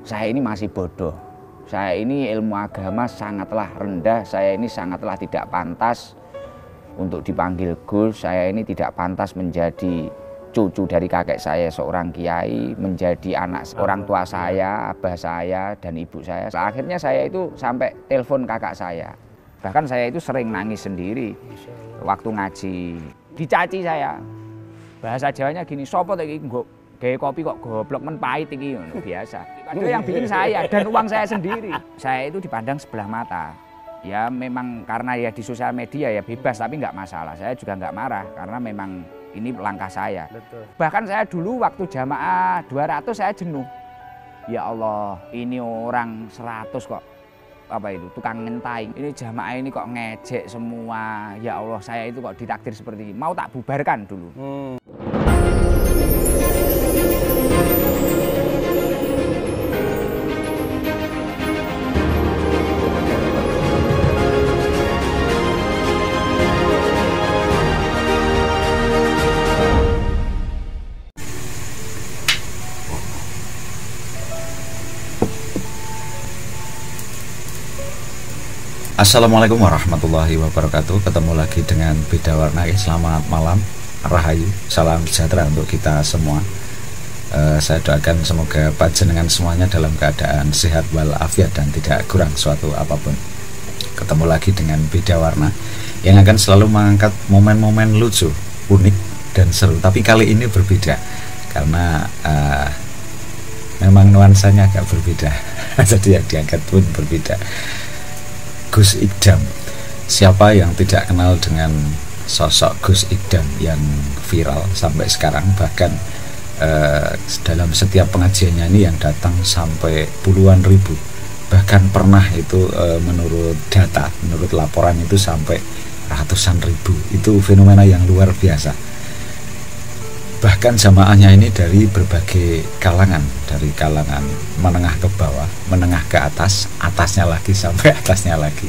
saya ini masih bodoh. Saya ini ilmu agama sangatlah rendah, saya ini sangatlah tidak pantas untuk dipanggil Gus. Saya ini tidak pantas menjadi cucu dari kakek saya seorang kiai, menjadi anak orang tua saya, abah saya, dan ibu saya. Akhirnya saya itu sampai telepon kakak saya. Bahkan saya itu sering nangis sendiri waktu ngaji. Dicaci saya. Bahasa Jawanya gini, sopo iki gawe kopi kok goblok men pahit iki, biasa. Padahal yang bikin saya dan uang saya sendiri. Saya itu dipandang sebelah mata. Ya memang karena ya di sosial media ya bebas, tapi nggak masalah. Saya juga nggak marah karena memang ini langkah saya. Betul. Bahkan saya dulu waktu jamaah 200 saya jenuh. Ya Allah, ini orang 100 kok apa itu tukang ngentaing. Ini jamaah ini kok ngejek semua. Ya Allah, saya itu kok ditakdir seperti ini. Mau tak bubarkan dulu. Assalamualaikum warahmatullahi wabarakatuh. Ketemu lagi dengan Beda Warna. Selamat malam, rahayu, salam sejahtera untuk kita semua. Saya doakan semoga panjenengan semuanya dalam keadaan sehat walafiat dan tidak kurang suatu apapun. Ketemu lagi dengan Beda Warna yang akan selalu mengangkat momen-momen lucu, unik dan seru. Tapi kali ini berbeda karena memang nuansanya agak berbeda. Jadi yang diangkat pun berbeda. Gus Idam. Siapa yang tidak kenal dengan sosok Gus Idam yang viral sampai sekarang, bahkan dalam setiap pengajiannya ini yang datang sampai puluhan ribu, bahkan pernah itu menurut data, menurut laporan itu sampai ratusan ribu. Itu fenomena yang luar biasa. Bahkan jamaahnya ini dari berbagai kalangan, dari kalangan menengah ke bawah, menengah ke atas, atasnya lagi sampai atasnya lagi.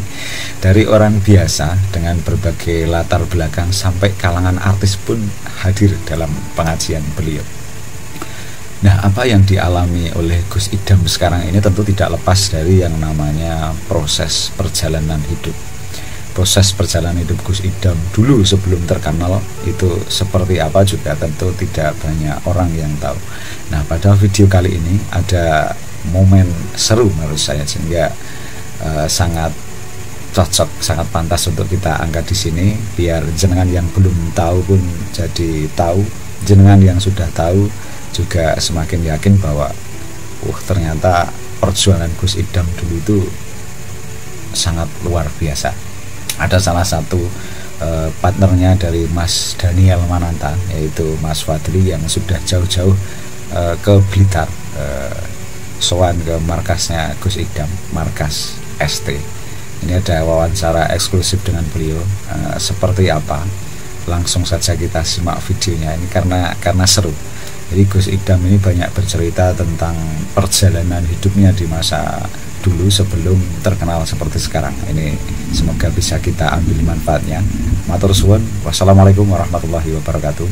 Dari orang biasa dengan berbagai latar belakang sampai kalangan artis pun hadir dalam pengajian beliau. Nah, apa yang dialami oleh Gus Idam sekarang ini tentu tidak lepas dari yang namanya proses perjalanan hidup. Proses perjalanan hidup Gus Idam dulu sebelum terkenal itu seperti apa juga tentu tidak banyak orang yang tahu. Nah, pada video kali ini ada momen seru menurut saya sehingga sangat cocok, sangat pantas untuk kita angkat di sini biar jenengan yang belum tahu pun jadi tahu, jenengan yang sudah tahu juga semakin yakin bahwa ternyata perjuangan Gus Idam dulu itu sangat luar biasa. Ada salah satu partnernya dari Mas Daniel Mananta, yaitu Mas Fadli yang sudah jauh-jauh ke Blitar, sowan ke markasnya Gus Idam, markas ST. Ini ada wawancara eksklusif dengan beliau. Seperti apa? Langsung saja kita simak videonya ini karena seru. Jadi Gus Idam ini banyak bercerita tentang perjalanan hidupnya di masa dulu sebelum terkenal seperti sekarang. Ini semoga bisa kita ambil manfaatnya. Matur suwun. Wassalamualaikum warahmatullahi wabarakatuh.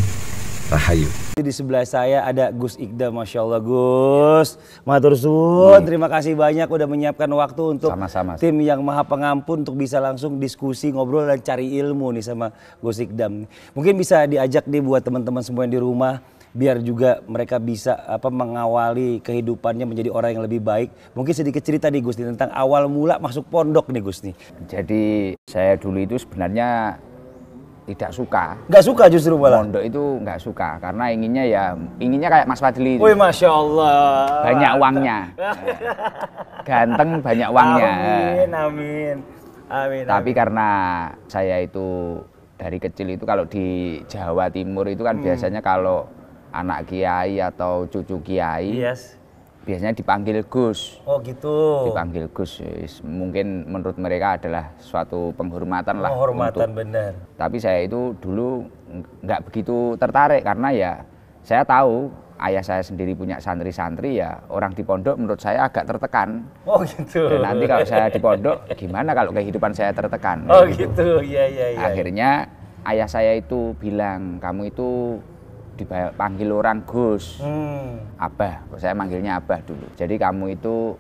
Rahayu. Di sebelah saya ada Gus Idam. Masya Allah Gus, matur suwun. Terima kasih banyak udah menyiapkan waktu untuk Sama-sama. Tim yang maha pengampun untuk bisa langsung diskusi, ngobrol dan cari ilmu nih sama Gus Idam. Mungkin bisa diajak nih buat teman-teman semua yang di rumah, biar juga mereka bisa mengawali kehidupannya menjadi orang yang lebih baik. Mungkin sedikit cerita nih Gus nih, tentang awal mula masuk pondok nih Gus nih. Jadi saya dulu itu sebenarnya tidak suka. Nggak suka justru malah? Pondok itu nggak suka karena inginnya kayak Mas Fadli. Wih, Masya Allah. Banyak uangnya. Ganteng, banyak uangnya. Amin. Tapi karena saya itu dari kecil itu kalau di Jawa Timur itu kan biasanya kalau anak kiai atau cucu kiai, biasanya dipanggil Gus. Oh gitu. Dipanggil Gus, mungkin menurut mereka adalah suatu penghormatan lah. Penghormatan benar. Tapi saya itu dulu nggak begitu tertarik karena ya saya tahu ayah saya sendiri punya santri-santri, ya orang di pondok menurut saya agak tertekan. Oh gitu. Dan nanti kalau saya di pondok gimana kalau kehidupan saya tertekan. Oh gitu, iya. Akhirnya ayah saya itu bilang, kamu itu dipanggil orang Gus, Abah, saya manggilnya Abah dulu. Jadi kamu itu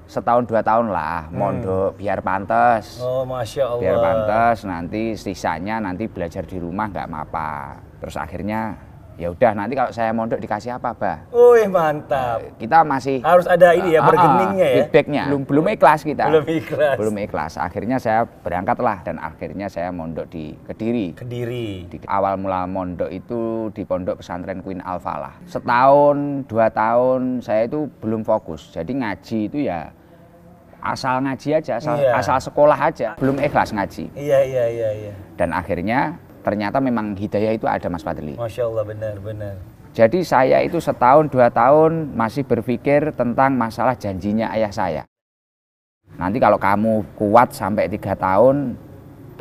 setahun 2 tahun lah mondok biar pantas. Oh, Masya Allah. Biar pantas, nanti sisanya nanti belajar di rumah nggak apa-apa. Terus akhirnya ya udah, nanti kalau saya mondok dikasih apa, Bah? Wih, mantap. Kita masih Harus ada ini ya, bergeningnya ya. feedbacknya. Belum ikhlas kita. Belum ikhlas. Belum ikhlas. Akhirnya saya berangkatlah dan akhirnya saya mondok di Kediri. Kediri. Di awal mula mondok itu di Pondok Pesantren Queen Al Falah. Setahun, 2 tahun saya itu belum fokus. Jadi ngaji itu ya asal ngaji aja, asal sekolah aja. Belum ikhlas ngaji. Iya. Dan akhirnya ternyata memang hidayah itu ada, Mas Fadli. Masya Allah, benar. Jadi saya itu setahun 2 tahun masih berpikir tentang masalah janjinya ayah saya. Nanti kalau kamu kuat sampai 3 tahun,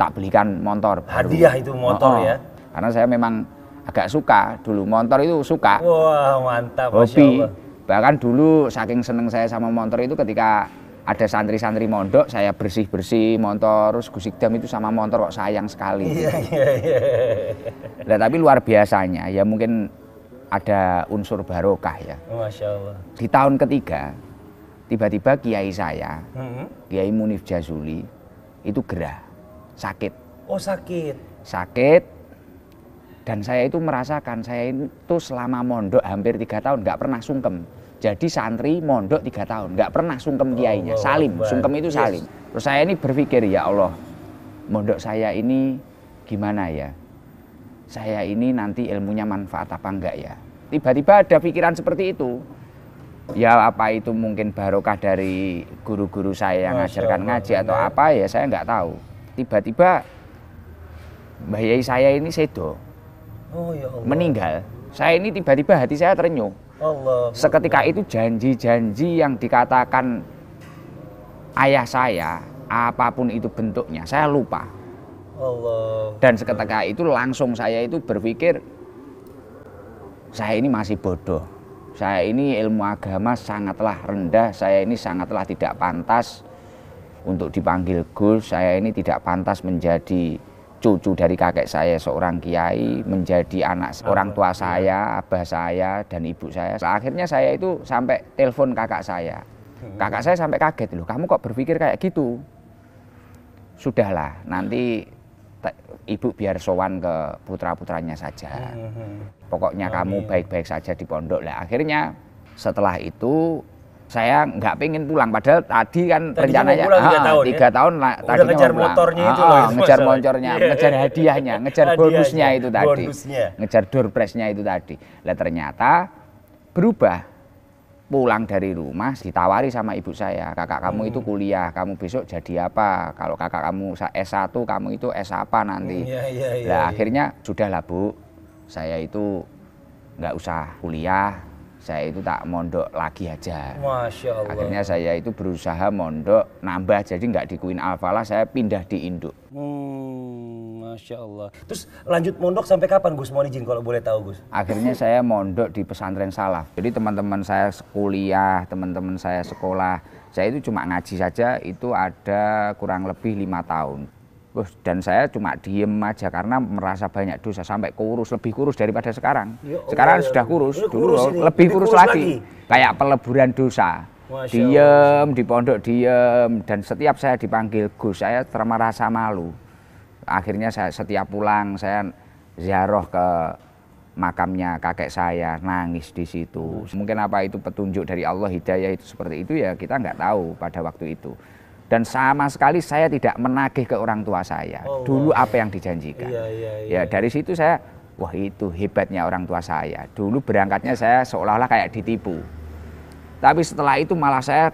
tak belikan motor baru. Hadiah itu motor ya? Karena saya memang agak suka dulu, motor itu suka. Wah, mantap, Masya Hobi. Allah. Bahkan dulu saking seneng saya sama motor itu ketika ada santri-santri mondok, saya bersih-bersih motor, terus Gus Ikdam itu sama motor kok sayang sekali. Iya. Nah, tapi luar biasanya, ya mungkin ada unsur barokah ya. Masya Allah. Di tahun ketiga, tiba-tiba kiai saya, Kiai Munif Jazuli, itu gerah, sakit. Oh, sakit. Sakit, dan saya itu merasakan, saya itu selama mondok hampir 3 tahun nggak pernah sungkem. Jadi santri mondok 3 tahun, nggak pernah sungkem kiainya, salim, sungkem itu salim. Terus saya ini berpikir, ya Allah, mondok saya ini gimana ya? Saya ini nanti ilmunya manfaat apa enggak ya? Tiba-tiba ada pikiran seperti itu. Ya apa itu mungkin barokah dari guru-guru saya yang ngajarkan ngaji atau apa ya, saya nggak tahu. Tiba-tiba Mbah Yai saya ini sedo, meninggal. Saya ini tiba-tiba hati saya terenyuh. Allah. Seketika itu janji-janji yang dikatakan ayah saya, apapun itu bentuknya, saya lupa. Allah. Dan seketika itu langsung saya itu berpikir, saya ini masih bodoh. Saya ini ilmu agama sangatlah rendah, saya ini sangatlah tidak pantas untuk dipanggil Gus, saya ini tidak pantas menjadi cucu dari kakek saya seorang kiai, menjadi anak orang tua saya, abah saya, dan ibu saya. Akhirnya saya itu sampai telepon kakak saya. Kakak saya sampai kaget, loh kamu kok berpikir kayak gitu? Sudahlah, nanti ibu biar sowan ke putra-putranya saja. Pokoknya kamu baik-baik saja di pondok. Lah akhirnya setelah itu saya nggak pengen pulang, padahal tadi kan rencananya 3 tahun lah, tadinya ngejar mau pulang. motornya itu loh, Ngejar motornya, ngejar hadiahnya, ngejar bonusnya itu tadi, bonusnya. ngejar door prize-nya itu tadi. Lah ternyata berubah, pulang dari rumah ditawari sama ibu saya, kakak kamu itu kuliah, kamu besok jadi apa? Kalau kakak kamu S1, kamu itu S apa nanti? Lah akhirnya sudahlah Bu, saya itu nggak usah kuliah, saya itu tak mondok lagi aja. Masya Allah. Akhirnya saya itu berusaha mondok nambah, jadi nggak di Queen Al Falah, saya pindah di Induk. Masya Allah. Terus lanjut mondok sampai kapan Gus? Mohon izin kalau boleh tahu Gus. Akhirnya saya mondok di pesantren Salaf. Jadi teman-teman saya kuliah, teman-teman saya sekolah, saya itu cuma ngaji saja itu ada kurang lebih 5 tahun. Dan saya cuma diem aja karena merasa banyak dosa, sampai kurus, lebih kurus daripada sekarang. Sekarang sudah kurus, dulu lebih kurus lagi. Kayak peleburan dosa. Diem, di pondok diem, dan setiap saya dipanggil Gus, saya merasa malu. Akhirnya saya setiap pulang, saya ziarah ke makamnya kakek saya, nangis di situ. Mungkin apa itu petunjuk dari Allah, hidayah itu seperti itu ya, kita nggak tahu pada waktu itu. Dan sama sekali saya tidak menagih ke orang tua saya dulu apa yang dijanjikan. Ya dari situ saya, wah itu hebatnya orang tua saya. Dulu berangkatnya saya seolah-olah kayak ditipu. Tapi setelah itu malah saya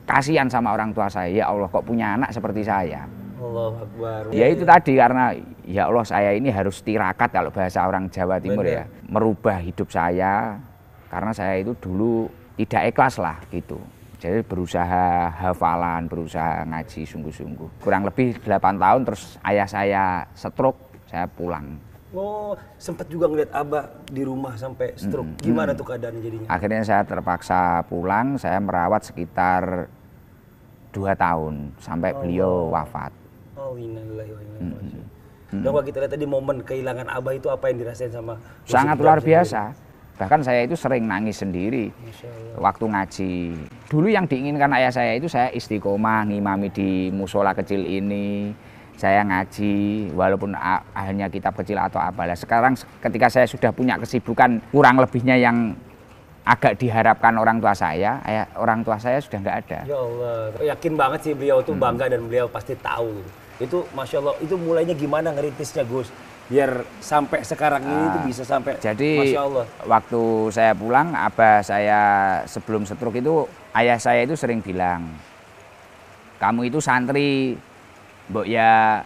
kasihan sama orang tua saya. Ya Allah, kok punya anak seperti saya. Allahu Akbar. Ya itu tadi, karena ya Allah, saya ini harus tirakat kalau bahasa orang Jawa Timur. Bener. Ya, merubah hidup saya karena saya itu dulu tidak ikhlas lah gitu. Jadi berusaha hafalan, berusaha ngaji sungguh-sungguh. Kurang lebih 8 tahun terus ayah saya stroke, saya pulang. Oh, sempat juga ngeliat Abah di rumah sampai stroke. Gimana tuh keadaannya jadinya? Akhirnya saya terpaksa pulang, saya merawat sekitar 2 tahun sampai beliau wafat. Oh, innalillahi wa inna ilaihi raji'un. Dan kalau kita lihat tadi momen kehilangan abah itu apa yang dirasain sama Gus Sangat Idam luar sendiri? biasa. Bahkan saya itu sering nangis sendiri Masya Allah. waktu ngaji. Dulu yang diinginkan ayah saya itu saya istiqomah ngimami di musola kecil ini. Saya ngaji walaupun hanya kitab kecil atau apalah. Sekarang ketika saya sudah punya kesibukan kurang lebihnya yang agak diharapkan orang tua saya sudah nggak ada. Ya Allah, yakin banget sih beliau tuh bangga dan beliau pasti tahu gitu. Itu Masya Allah, itu mulainya gimana ngerintisnya Gus? Biar sampai sekarang ini tuh bisa sampai, Jadi Masya Allah. waktu saya pulang, abah saya sebelum stroke itu, ayah saya itu sering bilang, kamu itu santri, mbok ya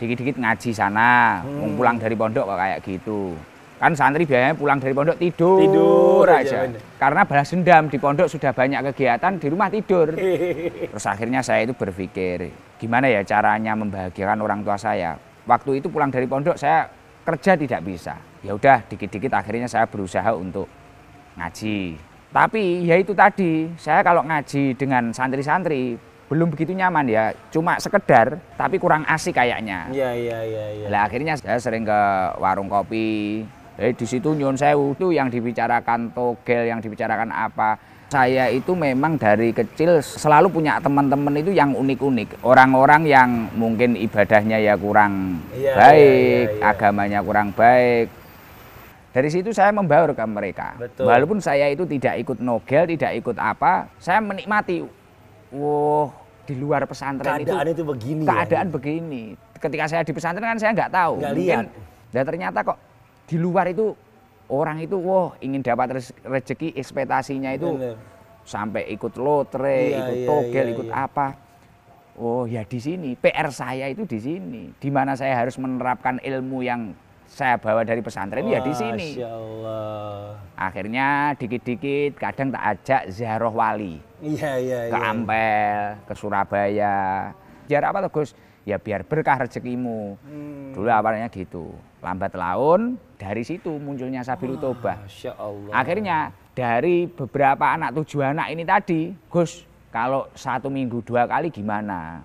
dikit-dikit ngaji sana, pulang dari pondok kok kayak gitu. Kan santri biasanya pulang dari pondok tidur aja. bener. Karena balas dendam, di pondok sudah banyak kegiatan, di rumah tidur. Terus akhirnya saya itu berpikir, gimana ya caranya membahagiakan orang tua saya. Waktu itu pulang dari pondok saya kerja tidak bisa. Ya udah dikit-dikit akhirnya saya berusaha untuk ngaji. Tapi ya itu tadi, saya kalau ngaji dengan santri-santri belum begitu nyaman ya, cuma sekedar tapi kurang asik kayaknya. Iya. Lah akhirnya saya sering ke warung kopi. Di situ nyun sewu itu yang dibicarakan togel, yang dibicarakan apa. Saya itu memang dari kecil selalu punya teman-teman itu yang unik-unik. Orang-orang yang mungkin ibadahnya ya kurang baik, agamanya kurang baik. Dari situ saya membaur ke mereka. Betul. Walaupun saya itu tidak ikut nogel, tidak ikut apa, saya menikmati. Wah, di luar pesantren Keadaan itu begini. keadaan begini. Ketika saya di pesantren kan saya nggak tahu. Nggak Mungkin, lihat. dan ternyata kok di luar itu orang itu wah ingin dapat rezeki, ekspektasinya itu Bener. sampai ikut lotre, ikut togel, ikut apa. Oh ya di sini PR saya itu di sini. Di mana saya harus menerapkan ilmu yang saya bawa dari pesantren ya di sini. Masya Allah. Akhirnya dikit-dikit kadang tak ajak ziarah wali. Iya. Ke Ampel, ke Surabaya. Biar apa tuh Gus? Ya biar berkah rezekimu. Dulu awalnya gitu. Lambat laun dari situ munculnya Sabilul Tobah. Masya Allah. Akhirnya dari beberapa anak 7 anak ini tadi, Gus, kalau 1 minggu 2 kali gimana?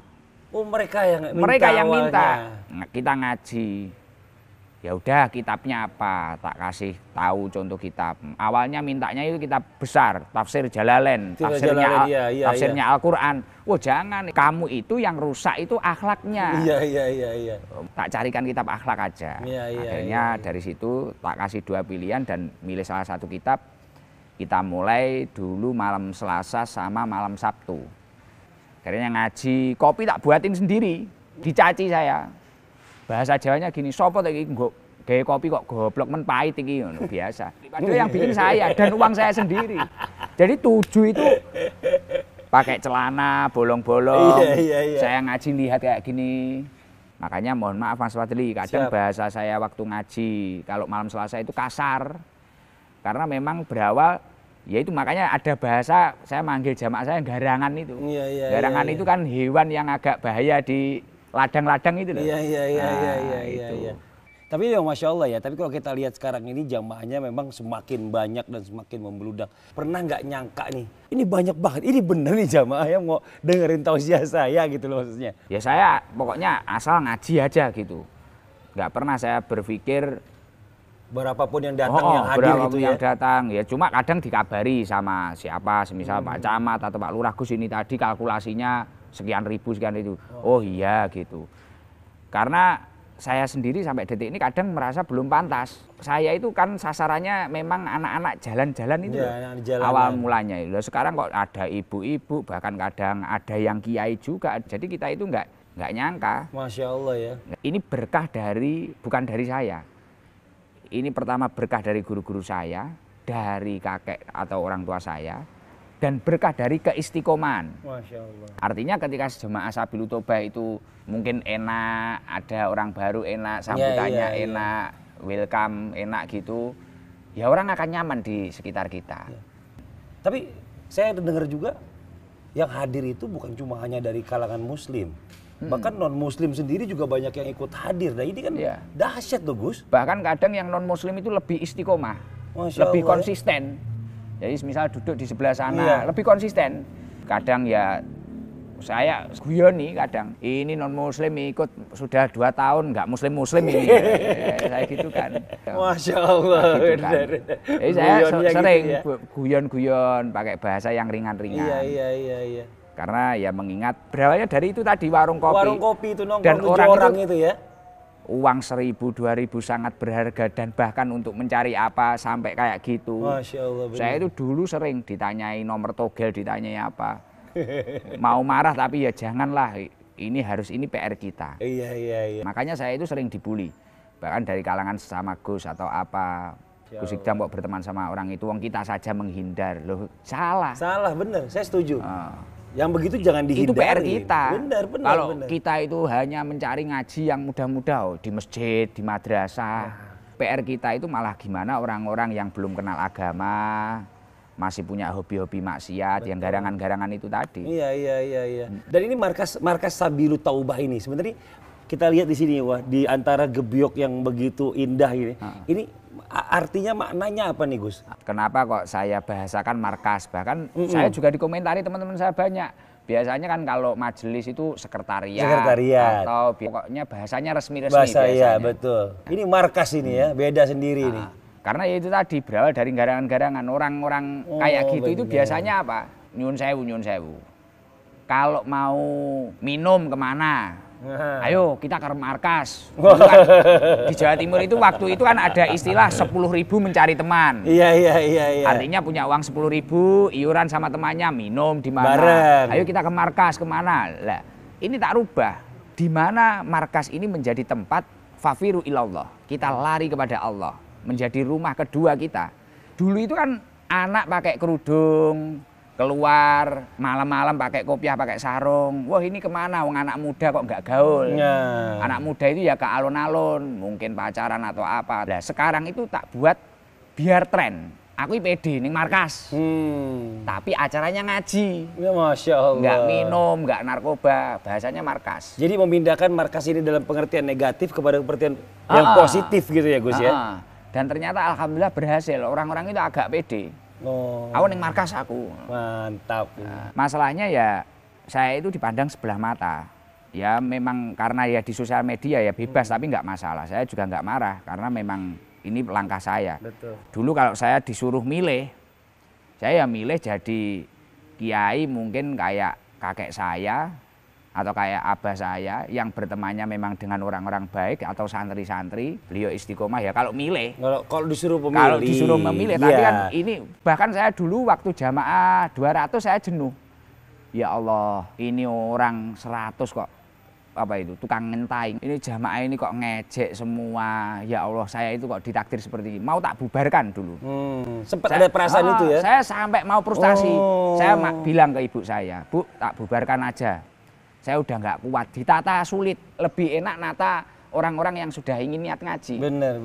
Oh mereka yang minta. Mereka yang minta. awalnya. Kita ngaji. Ya udah kitabnya apa? Tak kasih tahu contoh kitab. Awalnya mintanya itu kitab besar, tafsir Jalalain, tafsirnya Al-Qur'an. Oh jangan, kamu itu yang rusak itu akhlaknya. Iya. Tak carikan kitab akhlak aja. Akhirnya dari situ tak kasih 2 pilihan dan milih salah satu kitab. Kita mulai dulu malam Selasa sama malam Sabtu. Akhirnya ngaji, kopi tak buatin sendiri, dicaci saya. Bahasa Jawanya gini, sopo iki nggo gawe kopi kok goblok men pahit iki ngono biasa. Padahal yang bikin saya dan uang saya sendiri. Jadi 7 itu pakai celana bolong-bolong. Iya. Saya ngaji lihat kayak gini. Makanya mohon maaf Mas Fadli, kadang bahasa saya waktu ngaji kalau malam Selasa itu kasar. Karena memang berawal ya itu makanya ada bahasa saya manggil jamaah saya garangan itu. Garangan itu kan hewan yang agak bahaya di ladang-ladang itu loh. Iya. Tapi ya Masya Allah ya, tapi kalau kita lihat sekarang ini jamaahnya memang semakin banyak dan semakin membludak. Pernah nggak nyangka nih, ini banyak banget, ini bener nih jamaah yang mau dengerin tausiah saya gitu loh maksudnya. Ya saya pokoknya asal ngaji aja gitu. Nggak pernah saya berpikir Berapapun yang datang yang hadir berapapun gitu ya. yang datang. Ya cuma kadang dikabari sama siapa, semisal Pak Camat atau Pak Lurah, Gus ini tadi kalkulasinya sekian ribu sekian itu. Oh iya gitu. Karena saya sendiri sampai detik ini kadang merasa belum pantas. Saya itu kan sasarannya memang anak-anak jalan-jalan itu awal mulanya. Loh, sekarang kok ada ibu-ibu, bahkan kadang ada yang kiai juga. Jadi kita itu nggak nyangka. Masya Allah ya. Ini berkah bukan dari saya. Ini pertama berkah dari guru-guru saya, dari kakek atau orang tua saya, dan berkah dari keistiqomahan. Masya Allah. Artinya ketika jemaah Sabilul Tobah itu mungkin enak, ada orang baru enak, sambutannya enak, welcome enak gitu, ya orang akan nyaman di sekitar kita. Tapi saya dengar juga yang hadir itu bukan cuma hanya dari kalangan muslim. Bahkan non-muslim sendiri juga banyak yang ikut hadir. Nah ini kan dahsyat loh Gus. Bahkan kadang yang non-muslim itu lebih istiqomah, lebih konsisten. Jadi misal duduk di sebelah sana, lebih konsisten. Kadang ya Saya guyon nih kadang, ini non muslim ikut sudah 2 tahun nggak muslim ini. Saya gitu kan. Masya Allah. Gitu kan. Jadi saya sering gitu ya? guyon-guyon pakai bahasa yang ringan-ringan. Iya. Karena ya mengingat berawalnya dari itu tadi warung kopi. Warung kopi itu nongkrong dan 7 orang itu ya. Uang 1.000, 2.000 sangat berharga dan bahkan untuk mencari apa sampai kayak gitu. Masya Allah. Bener. Saya itu dulu sering ditanyai nomor togel, ditanyai apa. Mau marah tapi ya janganlah, ini PR kita. Iya. Makanya saya itu sering dibully, bahkan dari kalangan sesama Gus atau apa. Gus Ikdam kok berteman sama orang itu, wong kita saja menghindar. Loh, salah. Salah, bener, saya setuju. Yang begitu jangan dihindari. Itu PR kita. Benar. Kalau kita itu hanya mencari ngaji yang mudah-mudah di masjid, di madrasah. PR kita itu malah gimana orang-orang yang belum kenal agama, masih punya hobi-hobi maksiat. Betul. Yang garangan-garangan itu tadi. Iya. Dan ini markas Sabilut Taubah ini sebenarnya kita lihat di sini, wah, di antara gebyok yang begitu indah ini. Ini artinya maknanya apa nih, Gus? Kenapa kok saya bahasakan markas? Bahkan saya juga dikomentari teman-teman saya banyak. Biasanya kan kalau majelis itu sekretariat. Atau pokoknya bahasanya resmi-resmi biasanya. Ya, betul. Ini markas ini ya, beda sendiri ini. Karena ya itu tadi berawal dari garangan-garangan orang-orang kayak gitu. Itu biasanya apa? Nyun sewu. Kalau mau minum kemana? Ayo kita ke markas. Kan, di Jawa Timur itu waktu itu kan ada istilah 10.000 mencari teman. Iya. Artinya punya uang 10.000, iuran sama temannya, minum di mana? Ayo kita ke markas kemana? Lah, ini tak rubah. Di mana markas ini menjadi tempat fafiru ilallah. Kita lari kepada Allah. Menjadi rumah kedua kita. Dulu itu kan anak pakai kerudung, keluar malam-malam pakai kopiah, pakai sarung. Wah, ini kemana? Wong anak muda kok nggak gaul. Anak muda itu ya ke alun-alun, mungkin pacaran atau apa. Nah, sekarang itu tak buat biar tren. Aku pede ning markas. Tapi acaranya ngaji. Ya, Masya Allah. Nggak minum, nggak narkoba. Bahasanya markas. Jadi memindahkan markas ini dalam pengertian negatif kepada pengertian yang positif gitu ya, Gus ya. Dan ternyata alhamdulillah berhasil. Orang-orang itu agak pede. Aku ning markas aku. Mantap. Masalahnya ya saya itu dipandang sebelah mata. Ya memang karena ya di sosial media ya bebas, tapi nggak masalah. Saya juga nggak marah karena memang ini langkah saya. Betul. Dulu kalau saya disuruh milih, saya ya milih jadi kiai mungkin kayak kakek saya atau kayak abah saya yang bertemannya memang dengan orang-orang baik atau santri-santri. Beliau istiqomah ya kalau milih. Kalau disuruh memilih. Kalau disuruh memilih, tapi kan ini bahkan saya dulu waktu jamaah 200 saya jenuh. Ya Allah, ini orang 100 kok apa itu tukang ngentaing. Ini jamaah ini kok ngejek semua. Ya Allah, saya itu kok ditakdir seperti ini. Mau tak bubarkan dulu. Sempat ada perasaan itu ya? Saya sampai mau frustasi. Saya bilang ke ibu saya, Bu, tak bubarkan aja. Saya udah nggak kuat. Ditata sulit, lebih enak nata orang-orang yang sudah ingin niat ngaji. Benar.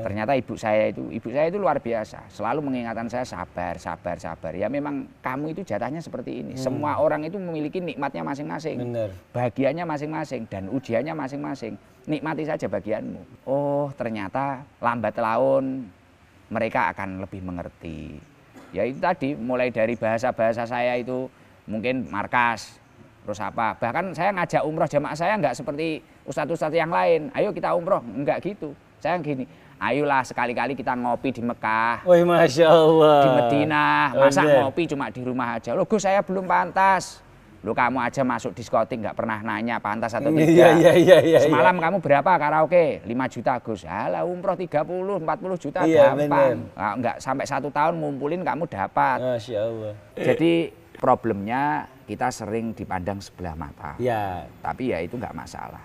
Ternyata ibu saya itu luar biasa. Selalu mengingatkan saya sabar. Ya memang kamu itu jatahnya seperti ini. Semua orang itu memiliki nikmatnya masing-masing. Benar. Bahagianya masing-masing dan ujiannya masing-masing. Nikmati saja bagianmu. Oh, ternyata lambat laun mereka akan lebih mengerti. Ya itu tadi, mulai dari bahasa-bahasa saya itu mungkin markas. Terus apa? Bahkan saya ngajak umroh jamaah saya nggak seperti ustadz-ustadz yang lain. Ayo kita umroh, enggak gitu. Saya gini, ayolah sekali-kali kita ngopi di Mekah. Wih, Masya Allah. Di Madinah, masa ngopi cuma di rumah aja. Loh, Gus, saya belum pantas. Loh, kamu aja masuk diskotik nggak pernah nanya pantas atau tidak. Iya. Semalam kamu berapa karaoke? 5 juta, Gus. Alah, umroh 30, 40 juta gampang. Nggak sampai 1 tahun ngumpulin kamu dapat. Masya Allah. Jadi problemnya kita sering dipandang sebelah mata. Ya. Tapi ya itu nggak masalah.